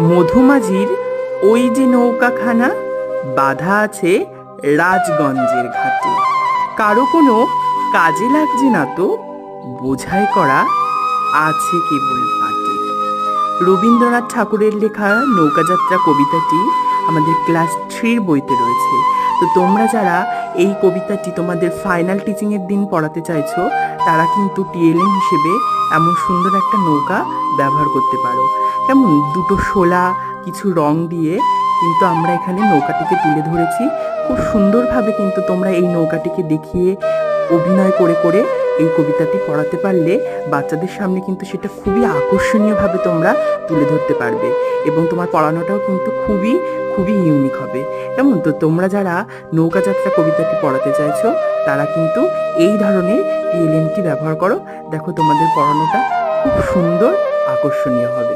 মধুমাঝির ওই যে নৌকাখানা বাঁধা আছে রাজগঞ্জের ঘাটে, কারো কোনো কাজে লাগছে না তো, বোঝাই করা আছে কেবল পাটে। রবীন্দ্রনাথ ঠাকুরের লেখা নৌকাযাত্রা কবিতাটি আমাদের ক্লাস 3 বইতে রয়েছে। তো তোমরা যারা এই কবিতাটি তোমাদের ফাইনাল টিচিংয়ের দিন পড়াতে চাইছো, তারা কিন্তু টিএলএম হিসেবে এমন সুন্দর একটা নৌকা ব্যবহার করতে পারো। কেমন দুটো শোলা কিছু রং দিয়ে কিন্তু আমরা এখানে নৌকাটিকে তুলে ধরেছি। খুব সুন্দরভাবে কিন্তু তোমরা এই নৌকাটিকে দেখিয়ে অভিনয় করে করে এই কবিতাটি পড়াতে পারলে বাচ্চাদের সামনে কিন্তু সেটা খুবই আকর্ষণীয়ভাবে তোমরা তুলে ধরতে পারবে এবং তোমার পড়ানোটাও কিন্তু খুবই খুবই ইউনিক হবে। কেমন? তো তোমরা যারা নৌকাযাত্রা কবিতাটি পড়াতে চাইছো, তারা কিন্তু এই ধরনের টিএলএমটি ব্যবহার করো। দেখো তোমাদের পড়ানোটা খুব সুন্দর আকর্ষণীয় হবে।